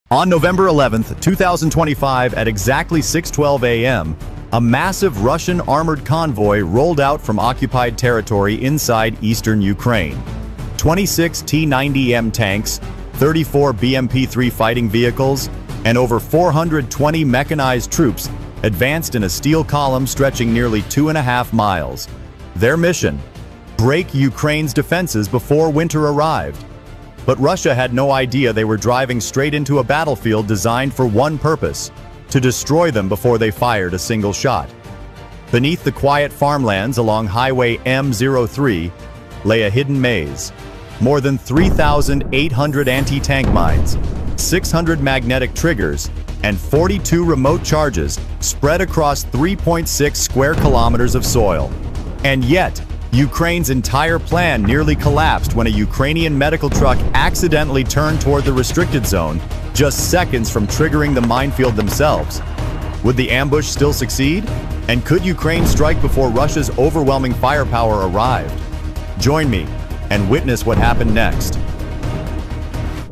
On November 11th, 2025 at exactly 6:12 a.m., a massive Russian armored convoy rolled out from occupied territory inside eastern Ukraine. 26 T-90M tanks, 34 BMP-3 fighting vehicles, and over 420 mechanized troops advanced in a steel column stretching nearly 2.5 miles. Their mission: break Ukraine's defenses before winter arrived. But Russia had no idea they were driving straight into a battlefield designed for one purpose: to destroy them before they fired a single shot. Beneath the quiet farmlands along Highway M03 lay a hidden maze. More than 3,800 anti-tank mines, 600 magnetic triggers, and 42 remote charges spread across 3.6 square kilometers of soil. And yet, Ukraine's entire plan nearly collapsed when a Ukrainian medical truck accidentally turned toward the restricted zone, just seconds from triggering the minefield themselves. Would the ambush still succeed? And could Ukraine strike before Russia's overwhelming firepower arrived? Join me and witness what happened next.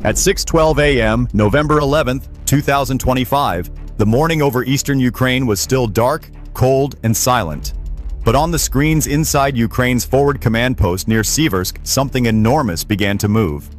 At 6:12 a.m., November 11th, 2025, the morning over eastern Ukraine was still dark, cold, and silent. But on the screens inside Ukraine's forward command post near Seversk, something enormous began to move.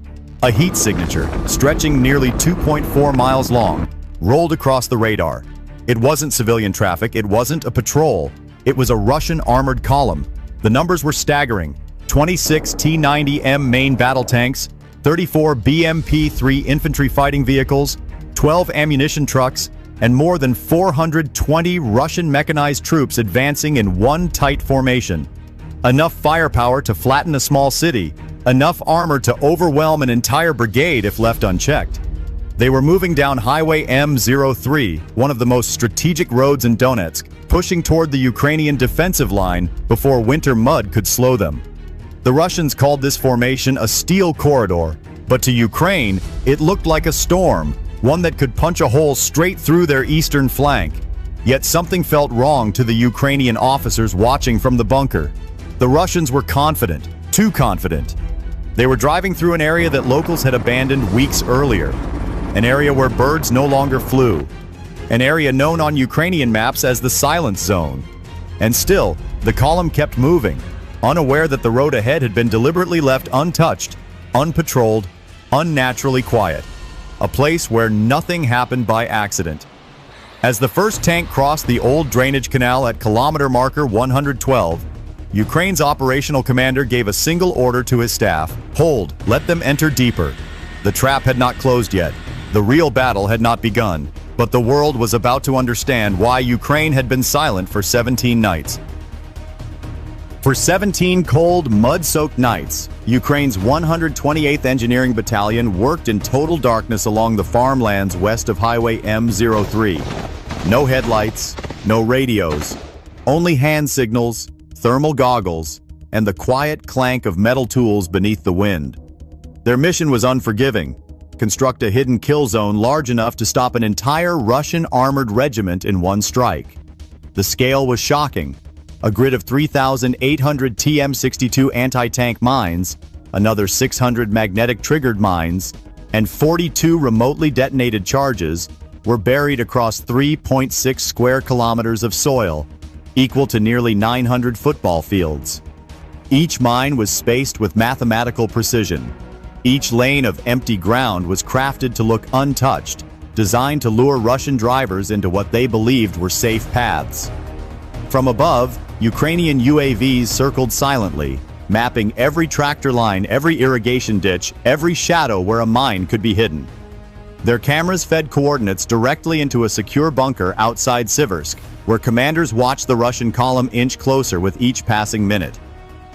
A heat signature, stretching nearly 2.4 miles long, rolled across the radar. It wasn't civilian traffic, it wasn't a patrol. It was a Russian armored column. The numbers were staggering: 26 T-90M main battle tanks, 34 BMP-3 infantry fighting vehicles, 12 ammunition trucks, and more than 420 Russian mechanized troops advancing in one tight formation. Enough firepower to flatten a small city, enough armor to overwhelm an entire brigade if left unchecked. They were moving down Highway M03, one of the most strategic roads in Donetsk, pushing toward the Ukrainian defensive line before winter mud could slow them. The Russians called this formation a steel corridor, but to Ukraine, it looked like a storm, one that could punch a hole straight through their eastern flank. Yet something felt wrong to the Ukrainian officers watching from the bunker. The Russians were confident, too confident. They were driving through an area that locals had abandoned weeks earlier, an area where birds no longer flew, an area known on Ukrainian maps as the Silence Zone. And still, the column kept moving, unaware that the road ahead had been deliberately left untouched, unpatrolled, unnaturally quiet. A place where nothing happened by accident. As the first tank crossed the old drainage canal at kilometer marker 112, Ukraine's operational commander gave a single order to his staff: hold, let them enter deeper. The trap had not closed yet. The real battle had not begun, but the world was about to understand why Ukraine had been silent for 17 nights. For 17 cold, mud-soaked nights, Ukraine's 128th Engineering Battalion worked in total darkness along the farmlands west of Highway M03. No headlights, no radios, only hand signals, thermal goggles, and the quiet clank of metal tools beneath the wind. Their mission was unforgiving: construct a hidden kill zone large enough to stop an entire Russian armored regiment in one strike. The scale was shocking. A grid of 3,800 TM62 anti-tank mines, another 600 magnetic-triggered mines, and 42 remotely detonated charges were buried across 3.6 square kilometers of soil, equal to nearly 900 football fields. Each mine was spaced with mathematical precision. Each lane of empty ground was crafted to look untouched, designed to lure Russian drivers into what they believed were safe paths. From above, Ukrainian UAVs circled silently, mapping every tractor line, every irrigation ditch, every shadow where a mine could be hidden. Their cameras fed coordinates directly into a secure bunker outside Seversk, where commanders watched the Russian column inch closer with each passing minute.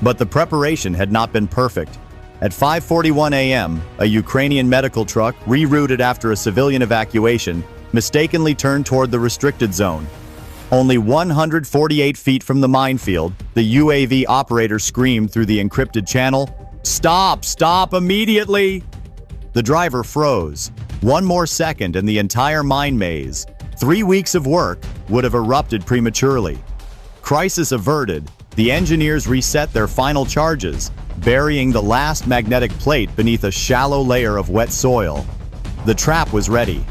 But the preparation had not been perfect. At 5:41 a.m., a Ukrainian medical truck, rerouted after a civilian evacuation, mistakenly turned toward the restricted zone. Only 148 feet from the minefield, the UAV operator screamed through the encrypted channel, "Stop! Stop immediately!" The driver froze. One more second and the entire mine maze, 3 weeks of work, would have erupted prematurely. Crisis averted, the engineers reset their final charges, burying the last magnetic plate beneath a shallow layer of wet soil. The trap was ready.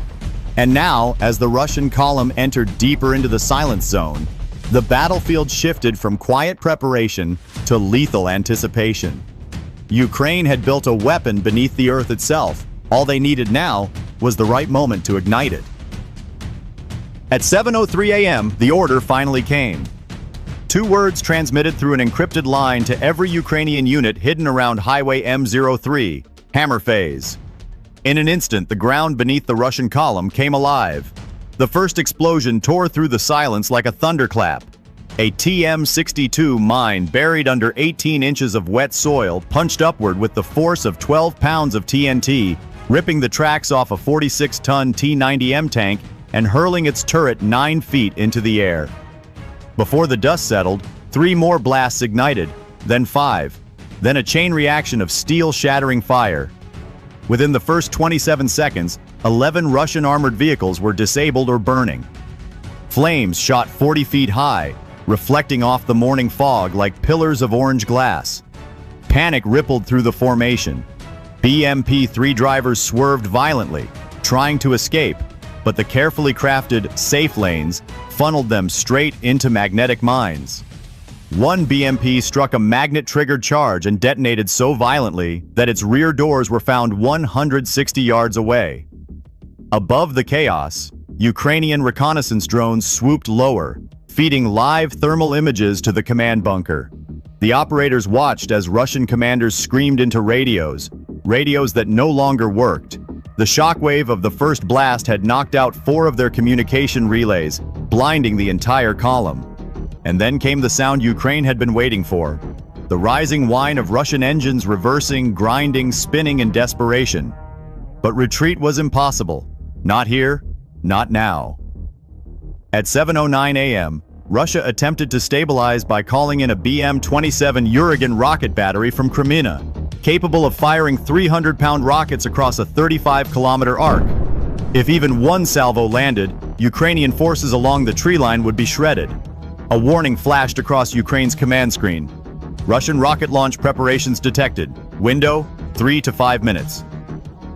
And now, as the Russian column entered deeper into the silence zone, the battlefield shifted from quiet preparation to lethal anticipation. Ukraine had built a weapon beneath the earth itself. All they needed now was the right moment to ignite it. At 7:03 a.m., the order finally came. 2 words transmitted through an encrypted line to every Ukrainian unit hidden around Highway M03, hammer phase. In an instant, the ground beneath the Russian column came alive. The first explosion tore through the silence like a thunderclap. A TM-62 mine buried under 18 inches of wet soil punched upward with the force of 12 pounds of TNT, ripping the tracks off a 46-ton T-90M tank and hurling its turret 9 feet into the air. Before the dust settled, 3 more blasts ignited, then 5, then a chain reaction of steel-shattering fire. Within the first 27 seconds, 11 Russian armored vehicles were disabled or burning. Flames shot 40 feet high, reflecting off the morning fog like pillars of orange glass. Panic rippled through the formation. BMP-3 drivers swerved violently, trying to escape, but the carefully crafted safe lanes funneled them straight into magnetic mines. One BMP struck a magnet-triggered charge and detonated so violently that its rear doors were found 160 yards away. Above the chaos, Ukrainian reconnaissance drones swooped lower, feeding live thermal images to the command bunker. The operators watched as Russian commanders screamed into radios that no longer worked. The shockwave of the first blast had knocked out 4 of their communication relays, blinding the entire column. And then came the sound Ukraine had been waiting for. The rising whine of Russian engines reversing, grinding, spinning in desperation. But retreat was impossible. Not here, not now. At 7:09 a.m., Russia attempted to stabilize by calling in a BM-27 Uragan rocket battery from Crimea, capable of firing 300-pound rockets across a 35-kilometer arc. If even one salvo landed, Ukrainian forces along the tree line would be shredded. A warning flashed across Ukraine's command screen. Russian rocket launch preparations detected. Window, 3 to 5 minutes.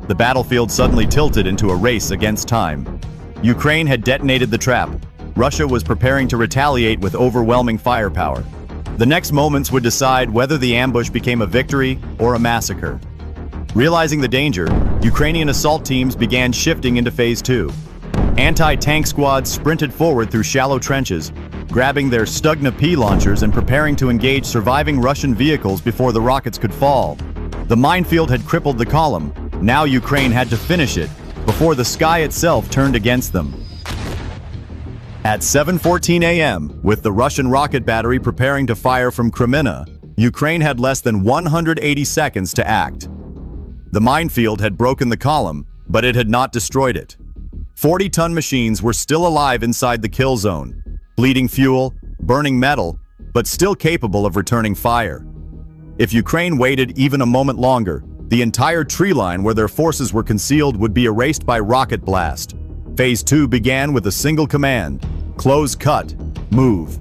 The battlefield suddenly tilted into a race against time. Ukraine had detonated the trap. Russia was preparing to retaliate with overwhelming firepower. The next moments would decide whether the ambush became a victory or a massacre. Realizing the danger, Ukrainian assault teams began shifting into Phase 2. Anti-tank squads sprinted forward through shallow trenches, grabbing their Stugna P launchers and preparing to engage surviving Russian vehicles before the rockets could fall. The minefield had crippled the column. Now Ukraine had to finish it before the sky itself turned against them. At 7:14 a.m., with the Russian rocket battery preparing to fire from Crimea, Ukraine had less than 180 seconds to act. The minefield had broken the column, but it had not destroyed it. 40-ton machines were still alive inside the kill zone, bleeding fuel, burning metal, but still capable of returning fire. If Ukraine waited even a moment longer, the entire tree line where their forces were concealed would be erased by rocket blast. Phase 2 began with a single command: close cut, move.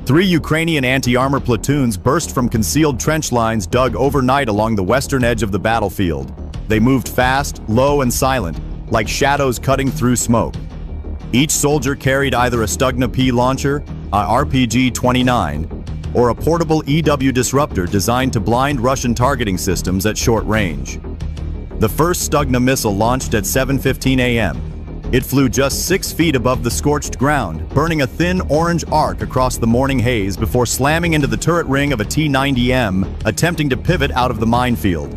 3 Ukrainian anti-armor platoons burst from concealed trench lines dug overnight along the western edge of the battlefield. They moved fast, low, and silent, like shadows cutting through smoke. Each soldier carried either a Stugna P launcher, a RPG-29, or a portable EW disruptor designed to blind Russian targeting systems at short range. The first Stugna missile launched at 7:15 a.m. It flew just 6 feet above the scorched ground, burning a thin orange arc across the morning haze before slamming into the turret ring of a T-90M, attempting to pivot out of the minefield.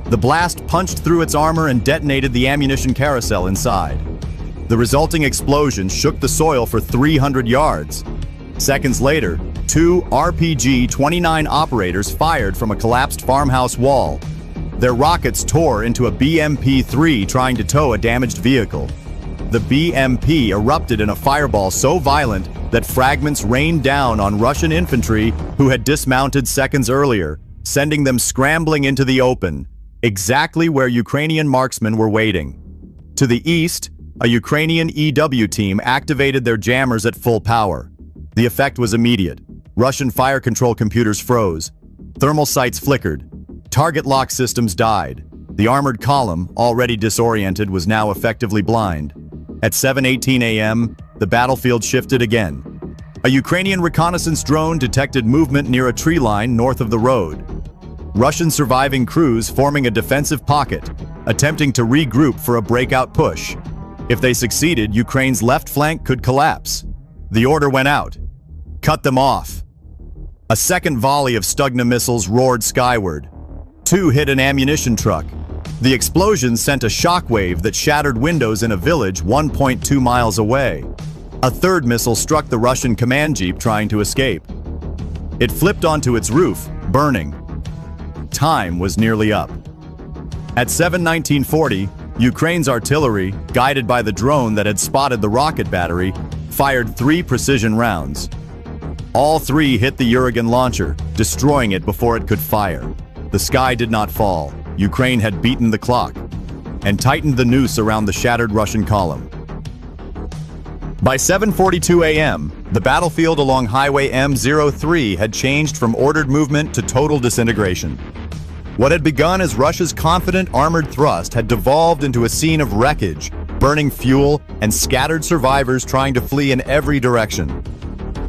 The blast punched through its armor and detonated the ammunition carousel inside. The resulting explosion shook the soil for 300 yards. Seconds later, 2 RPG-29 operators fired from a collapsed farmhouse wall. Their rockets tore into a BMP-3 trying to tow a damaged vehicle. The BMP erupted in a fireball so violent that fragments rained down on Russian infantry who had dismounted seconds earlier, sending them scrambling into the open, exactly where Ukrainian marksmen were waiting. To the east, a Ukrainian EW team activated their jammers at full power. The effect was immediate. Russian fire control computers froze. Thermal sights flickered. Target lock systems died. The armored column, already disoriented, was now effectively blind. At 7:18 a.m., the battlefield shifted again. A Ukrainian reconnaissance drone detected movement near a tree line north of the road. Russian surviving crews forming a defensive pocket, attempting to regroup for a breakout push. If they succeeded, Ukraine's left flank could collapse. The order went out. Cut them off. A second volley of Stugna missiles roared skyward. Two hit an ammunition truck. The explosion sent a shockwave that shattered windows in a village 1.2 miles away. A third missile struck the Russian command jeep trying to escape. It flipped onto its roof, burning. Time was nearly up. At 7:19:40, Ukraine's artillery, guided by the drone that had spotted the rocket battery, fired 3 precision rounds. All 3 hit the Uragan launcher, destroying it before it could fire. The sky did not fall. Ukraine had beaten the clock and tightened the noose around the shattered Russian column. By 7:42 a.m., the battlefield along Highway M03 had changed from ordered movement to total disintegration. What had begun as Russia's confident armored thrust had devolved into a scene of wreckage, burning fuel, and scattered survivors trying to flee in every direction.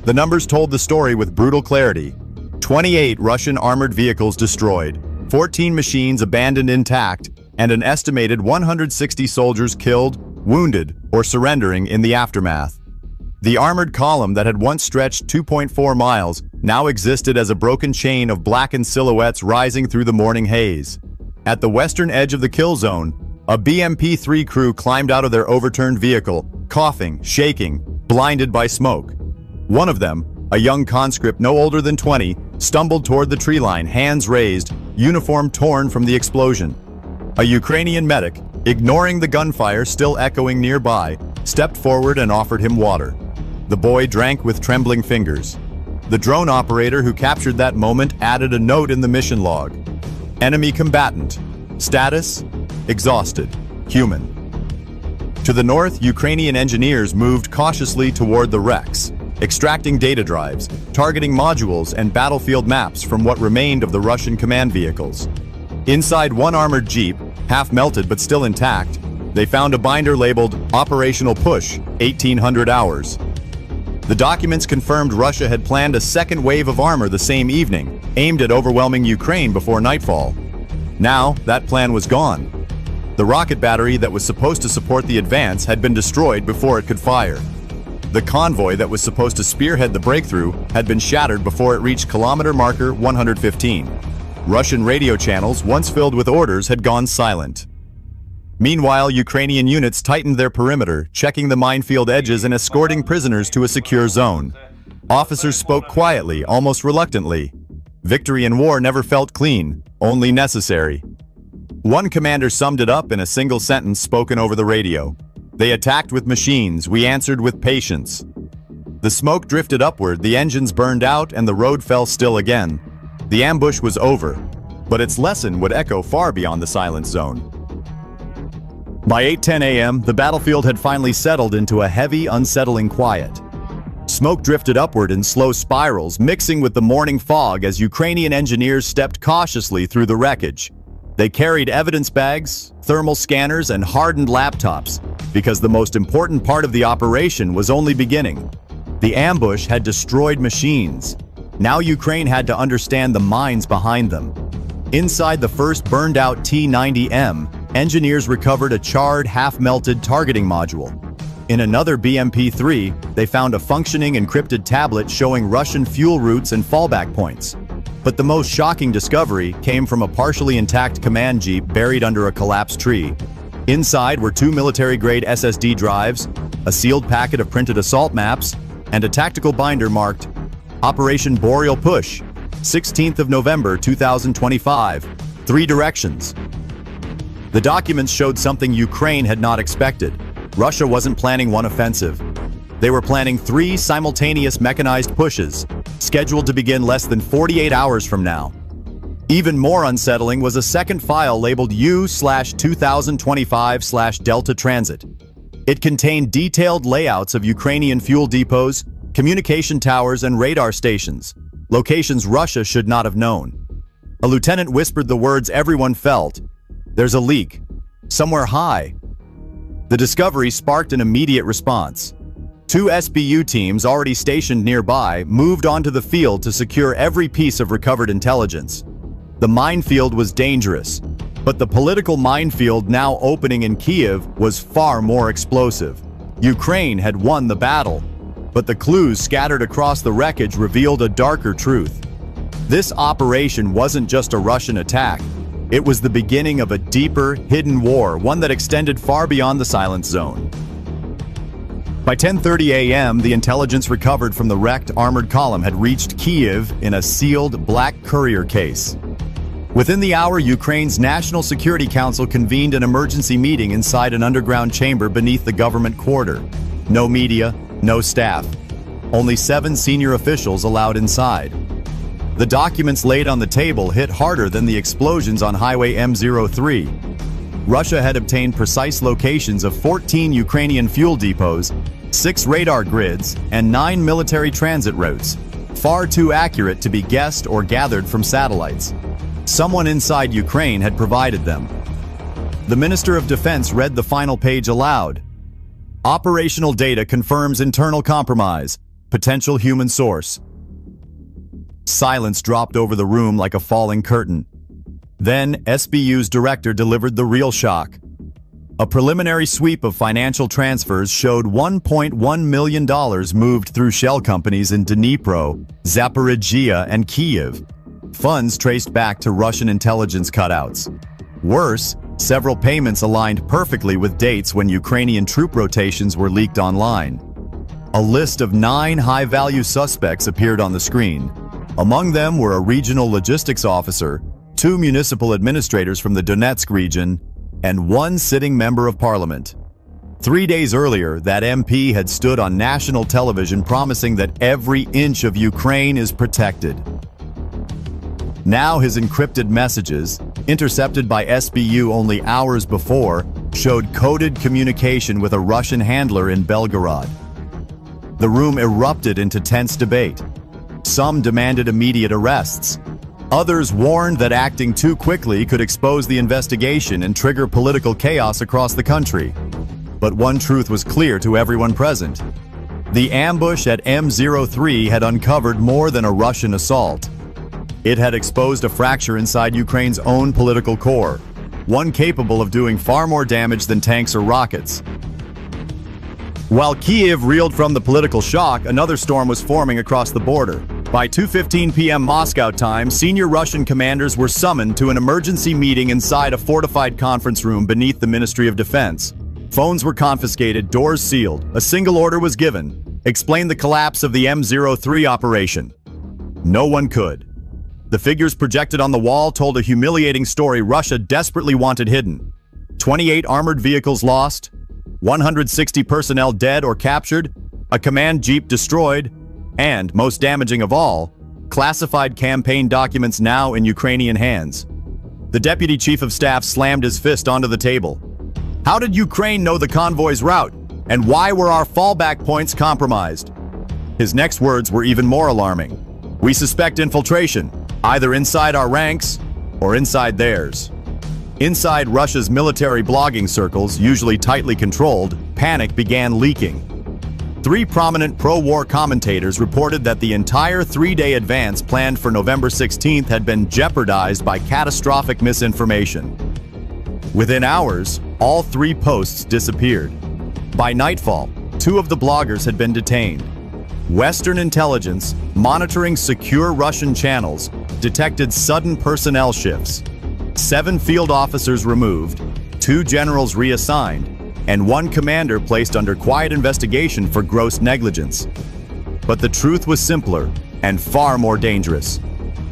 The numbers told the story with brutal clarity. 28 Russian armored vehicles destroyed, 14 machines abandoned intact, and an estimated 160 soldiers killed, wounded, or surrendering in the aftermath. The armored column that had once stretched 2.4 miles now existed as a broken chain of blackened silhouettes rising through the morning haze. At the western edge of the kill zone, a BMP-3 crew climbed out of their overturned vehicle, coughing, shaking, blinded by smoke. One of them, a young conscript no older than 20, stumbled toward the tree line, hands raised, uniform torn from the explosion. A Ukrainian medic, ignoring the gunfire still echoing nearby, stepped forward and offered him water. The boy drank with trembling fingers. The drone operator who captured that moment added a note in the mission log. Enemy combatant. Status: exhausted. Human. To the north, Ukrainian engineers moved cautiously toward the wrecks, extracting data drives, targeting modules and battlefield maps from what remained of the Russian command vehicles. Inside one armored jeep, half melted but still intact, they found a binder labeled Operational Push, 1800 hours. The documents confirmed Russia had planned a second wave of armor the same evening, aimed at overwhelming Ukraine before nightfall. Now, that plan was gone. The rocket battery that was supposed to support the advance had been destroyed before it could fire. The convoy that was supposed to spearhead the breakthrough had been shattered before it reached kilometer marker 115. Russian radio channels, once filled with orders, had gone silent. Meanwhile, Ukrainian units tightened their perimeter, checking the minefield edges and escorting prisoners to a secure zone. Officers spoke quietly, almost reluctantly. Victory in war never felt clean, only necessary. One commander summed it up in a single sentence spoken over the radio. They attacked with machines, we answered with patience. The smoke drifted upward, the engines burned out, and the road fell still again. The ambush was over, but its lesson would echo far beyond the silent zone. By 8:10 a.m., the battlefield had finally settled into a heavy, unsettling quiet. Smoke drifted upward in slow spirals, mixing with the morning fog as Ukrainian engineers stepped cautiously through the wreckage. They carried evidence bags, thermal scanners, and hardened laptops, because the most important part of the operation was only beginning. The ambush had destroyed machines. Now Ukraine had to understand the minds behind them. Inside the first burned-out T-90M, engineers recovered a charred, half-melted targeting module. In another BMP-3, they found a functioning encrypted tablet showing Russian fuel routes and fallback points. But the most shocking discovery came from a partially intact command jeep buried under a collapsed tree. Inside were 2 military-grade SSD drives, a sealed packet of printed assault maps, and a tactical binder marked Operation Boreal Push, 16th of November 2025, 3 directions. The documents showed something Ukraine had not expected. Russia wasn't planning one offensive. They were planning 3 simultaneous mechanized pushes, scheduled to begin less than 48 hours from now. Even more unsettling was a second file labeled U/2025/Delta Transit. It contained detailed layouts of Ukrainian fuel depots, communication towers, and radar stations, locations Russia should not have known. A lieutenant whispered the words everyone felt. There's a leak. Somewhere high. The discovery sparked an immediate response. 2 SBU teams already stationed nearby moved onto the field to secure every piece of recovered intelligence. The minefield was dangerous, but the political minefield now opening in Kyiv was far more explosive. Ukraine had won the battle, but the clues scattered across the wreckage revealed a darker truth. This operation wasn't just a Russian attack. It was the beginning of a deeper, hidden war, one that extended far beyond the silence zone. By 10:30 a.m., the intelligence recovered from the wrecked armored column had reached Kyiv in a sealed black courier case. Within the hour, Ukraine's National Security Council convened an emergency meeting inside an underground chamber beneath the government quarter. No media, no staff. Only 7 senior officials allowed inside. The documents laid on the table hit harder than the explosions on Highway M03. Russia had obtained precise locations of 14 Ukrainian fuel depots, 6 radar grids, and 9 military transit routes, far too accurate to be guessed or gathered from satellites. Someone inside Ukraine had provided them. The Minister of Defense read the final page aloud. Operational data confirms internal compromise. Potential human source. Silence dropped over the room like a falling curtain. Then, SBU's director delivered the real shock. A preliminary sweep of financial transfers showed $1.1 million moved through shell companies in Dnipro, Zaporizhzhia, and Kyiv. Funds traced back to Russian intelligence cutouts. Worse, several payments aligned perfectly with dates when Ukrainian troop rotations were leaked online. A list of 9 high-value suspects appeared on the screen. Among them were a regional logistics officer, 2 municipal administrators from the Donetsk region, and 1 sitting member of parliament. 3 days earlier, that MP had stood on national television promising that every inch of Ukraine is protected. Now his encrypted messages, intercepted by SBU only hours before, showed coded communication with a Russian handler in Belgorod. The room erupted into tense debate. Some demanded immediate arrests. Others warned that acting too quickly could expose the investigation and trigger political chaos across the country. But one truth was clear to everyone present. The ambush at M03 had uncovered more than a Russian assault. It had exposed a fracture inside Ukraine's own political core, one capable of doing far more damage than tanks or rockets. While Kyiv reeled from the political shock, another storm was forming across the border. By 2:15 p.m. Moscow time, senior Russian commanders were summoned to an emergency meeting inside a fortified conference room beneath the Ministry of Defense. Phones were confiscated, doors sealed. A single order was given: explain the collapse of the M03 operation. No one could. The figures projected on the wall told a humiliating story Russia desperately wanted hidden. 28 armored vehicles lost, 160 personnel dead or captured, a command jeep destroyed, and, most damaging of all, classified campaign documents now in Ukrainian hands. The deputy chief of staff slammed his fist onto the table. How did Ukraine know the convoy's route? And why were our fallback points compromised? His next words were even more alarming. We suspect infiltration, either inside our ranks or inside theirs. Inside Russia's military blogging circles, usually tightly controlled, panic began leaking. 3 prominent pro-war commentators reported that the entire 3-day advance planned for November 16th had been jeopardized by catastrophic misinformation. Within hours, all 3 posts disappeared. By nightfall, 2 of the bloggers had been detained. Western intelligence, monitoring secure Russian channels, detected sudden personnel shifts. 7 field officers removed, 2 generals reassigned, and 1 commander placed under quiet investigation for gross negligence. But the truth was simpler and far more dangerous.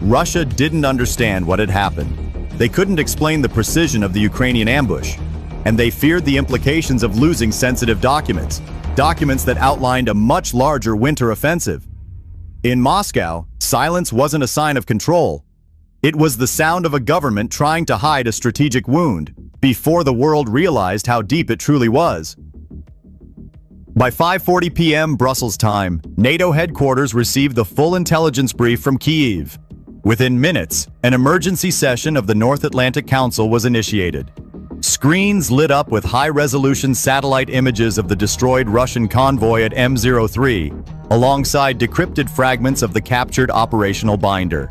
Russia didn't understand what had happened. They couldn't explain the precision of the Ukrainian ambush, and they feared the implications of losing sensitive documents that outlined a much larger winter offensive. In Moscow, silence wasn't a sign of control. It was the sound of a government trying to hide a strategic wound before the world realized how deep it truly was. By 5:40 p.m. Brussels time, NATO headquarters received the full intelligence brief from Kyiv. Within minutes, an emergency session of the North Atlantic Council was initiated. Screens lit up with high-resolution satellite images of the destroyed Russian convoy at M03, alongside decrypted fragments of the captured operational binder.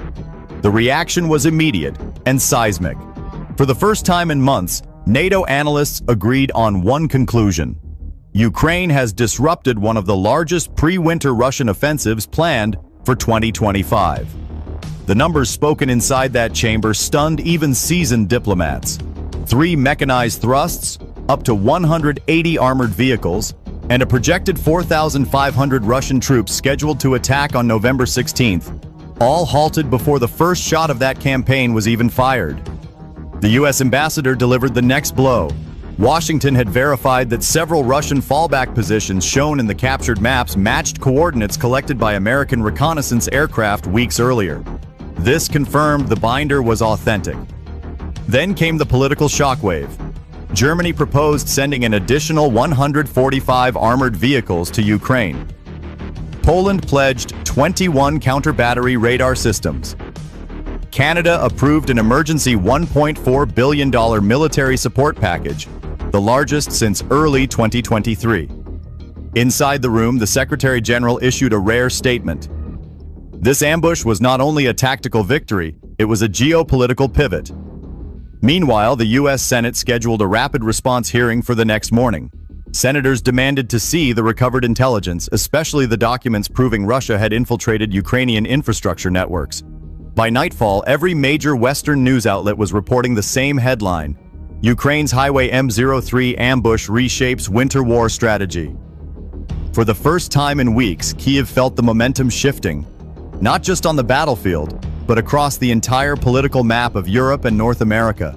The reaction was immediate and seismic. For the first time in months, NATO analysts agreed on one conclusion: Ukraine has disrupted one of the largest pre-winter Russian offensives planned for 2025. The numbers spoken inside that chamber stunned even seasoned diplomats. 3 mechanized thrusts, up to 180 armored vehicles, and a projected 4,500 Russian troops scheduled to attack on November 16th, all halted before the first shot of that campaign was even fired. The U.S. ambassador delivered the next blow. Washington had verified that several Russian fallback positions shown in the captured maps matched coordinates collected by American reconnaissance aircraft weeks earlier. This confirmed the binder was authentic. Then came the political shockwave. Germany proposed sending an additional 145 armored vehicles to Ukraine. Poland pledged 21 counter-battery radar systems. Canada approved an emergency $1.4 billion military support package, the largest since early 2023. Inside the room, the Secretary General issued a rare statement. This ambush was not only a tactical victory, it was a geopolitical pivot. Meanwhile, the U.S. Senate scheduled a rapid response hearing for the next morning. Senators demanded to see the recovered intelligence, especially the documents proving Russia had infiltrated Ukrainian infrastructure networks. By nightfall, every major Western news outlet was reporting the same headline: Ukraine's Highway M03 ambush reshapes winter war strategy. For the first time in weeks, Kyiv felt the momentum shifting, not just on the battlefield, but across the entire political map of Europe and North America.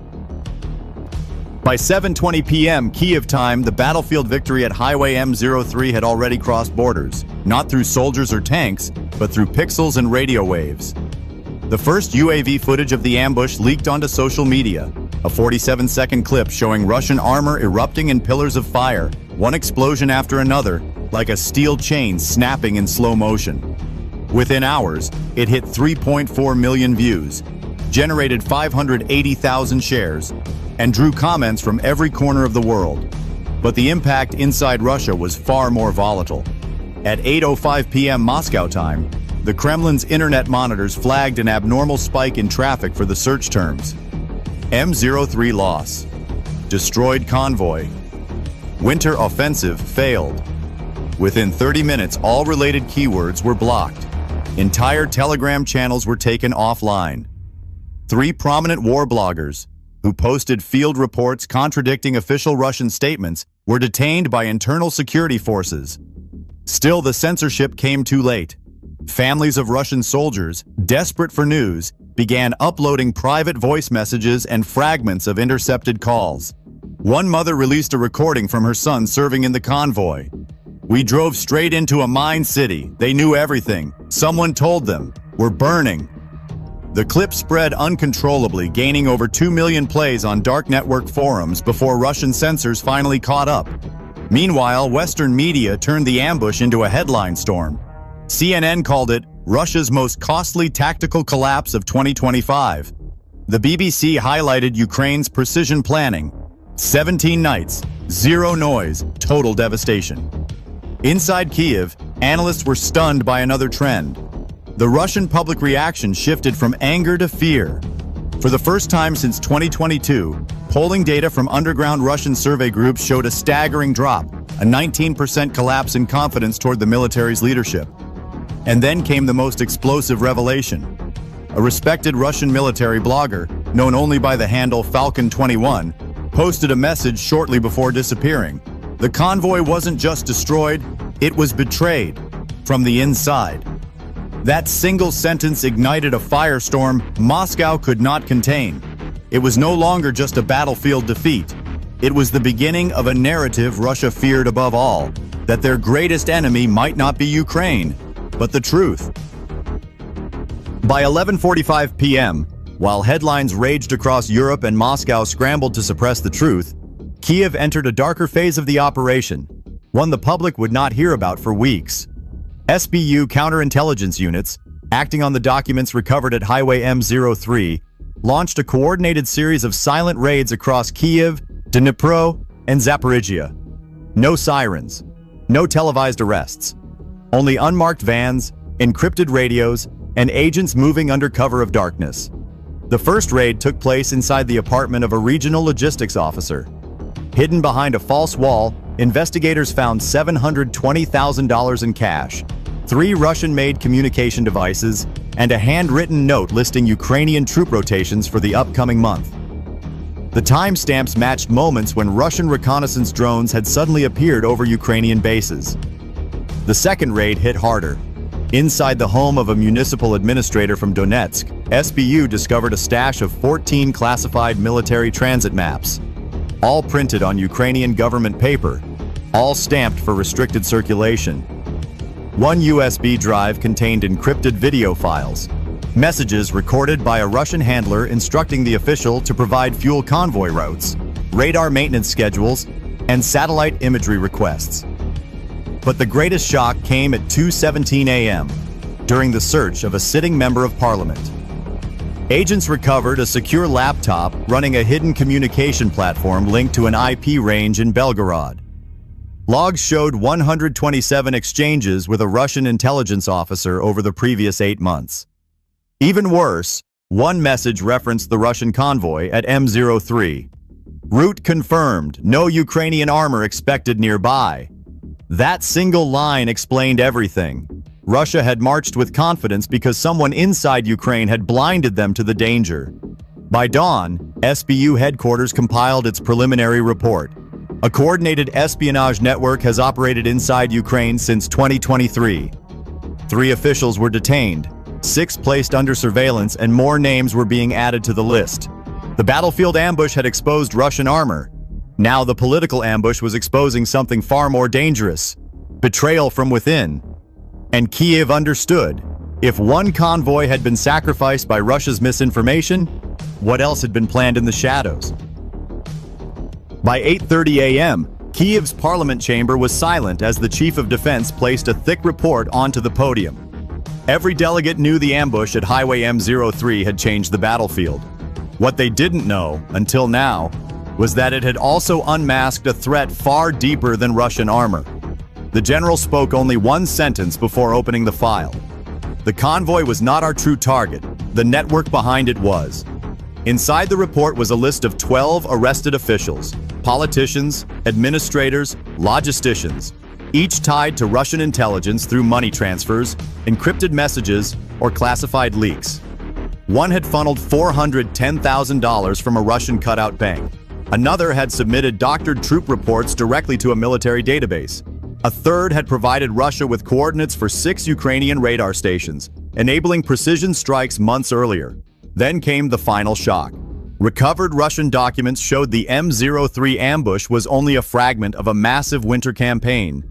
By 7:20 p.m. Kyiv time, the battlefield victory at Highway M03 had already crossed borders, not through soldiers or tanks, but through pixels and radio waves. The first UAV footage of the ambush leaked onto social media, a 47-second clip showing Russian armor erupting in pillars of fire, one explosion after another, like a steel chain snapping in slow motion. Within hours, it hit 3.4 million views, generated 580,000 shares, and drew comments from every corner of the world. But the impact inside Russia was far more volatile. At 8:05 p.m. Moscow time, the Kremlin's internet monitors flagged an abnormal spike in traffic for the search terms: M03 loss, destroyed convoy, winter offensive failed. Within 30 minutes, all related keywords were blocked. Entire Telegram channels were taken offline. 3 prominent war bloggers, who posted field reports contradicting official Russian statements, were detained by internal security forces. Still, the censorship came too late. Families of Russian soldiers, desperate for news, began uploading private voice messages and fragments of intercepted calls. One mother released a recording from her son serving in the convoy. "We drove straight into a mine city. They knew everything. Someone told them. We're burning." The clip spread uncontrollably, gaining over 2 million plays on dark network forums before Russian censors finally caught up. Meanwhile, Western media turned the ambush into a headline storm. CNN called it Russia's most costly tactical collapse of 2025. The BBC highlighted Ukraine's precision planning. 17 nights, 0 noise, total devastation. Inside Kyiv, analysts were stunned by another trend. The Russian public reaction shifted from anger to fear. For the first time since 2022, polling data from underground Russian survey groups showed a staggering drop, a 19% collapse in confidence toward the military's leadership. And then came the most explosive revelation. A respected Russian military blogger, known only by the handle Falcon21, posted a message shortly before disappearing. The convoy wasn't just destroyed, it was betrayed from the inside. That single sentence ignited a firestorm Moscow could not contain. It was no longer just a battlefield defeat. It was the beginning of a narrative Russia feared above all, that their greatest enemy might not be Ukraine, but the truth. By 11:45 p.m., while headlines raged across Europe and Moscow scrambled to suppress the truth, Kyiv entered a darker phase of the operation, one the public would not hear about for weeks. SBU counterintelligence units, acting on the documents recovered at Highway M03, launched a coordinated series of silent raids across Kyiv, Dnipro, and Zaporizhia. No sirens, no televised arrests, only unmarked vans, encrypted radios, and agents moving under cover of darkness. The first raid took place inside the apartment of a regional logistics officer. Hidden behind a false wall, investigators found $720,000 in cash, 3 Russian-made communication devices, and a handwritten note listing Ukrainian troop rotations for the upcoming month. The timestamps matched moments when Russian reconnaissance drones had suddenly appeared over Ukrainian bases. The second raid hit harder. Inside the home of a municipal administrator from Donetsk, SBU discovered a stash of 14 classified military transit maps, all printed on Ukrainian government paper, all stamped for restricted circulation. One USB drive contained encrypted video files, messages recorded by a Russian handler instructing the official to provide fuel convoy routes, radar maintenance schedules, and satellite imagery requests. But the greatest shock came at 2:17 a.m. during the search of a sitting member of parliament. Agents recovered a secure laptop running a hidden communication platform linked to an IP range in Belgorod. Logs showed 127 exchanges with a Russian intelligence officer over the previous 8 months. Even worse, one message referenced the Russian convoy at M03. Route confirmed, no Ukrainian armor expected nearby. That single line explained everything. Russia had marched with confidence because someone inside Ukraine had blinded them to the danger. By dawn, SBU headquarters compiled its preliminary report. A coordinated espionage network has operated inside Ukraine since 2023. 3 officials were detained, 6 placed under surveillance, and more names were being added to the list. The battlefield ambush had exposed Russian armor. Now the political ambush was exposing something far more dangerous: betrayal from within. And Kyiv understood. If one convoy had been sacrificed by Russia's misinformation, what else had been planned in the shadows? By 8:30 a.m., Kyiv's parliament chamber was silent as the chief of defense placed a thick report onto the podium. Every delegate knew the ambush at Highway M03 had changed the battlefield. What they didn't know, until now, was that it had also unmasked a threat far deeper than Russian armor. The general spoke only one sentence before opening the file. The convoy was not our true target. The network behind it was. Inside the report was a list of 12 arrested officials, politicians, administrators, logisticians, each tied to Russian intelligence through money transfers, encrypted messages, or classified leaks. One had funneled $410,000 from a Russian cutout bank. Another had submitted doctored troop reports directly to a military database. A third had provided Russia with coordinates for 6 Ukrainian radar stations, enabling precision strikes months earlier. Then came the final shock. Recovered Russian documents showed the M03 ambush was only a fragment of a massive winter campaign,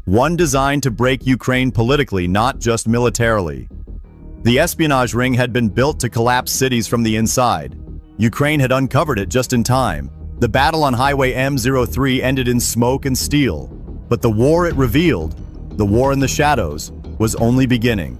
one designed to break Ukraine politically, not just militarily. The espionage ring had been built to collapse cities from the inside. Ukraine had uncovered it just in time. The battle on Highway M03 ended in smoke and steel, but the war it revealed, the war in the shadows, was only beginning.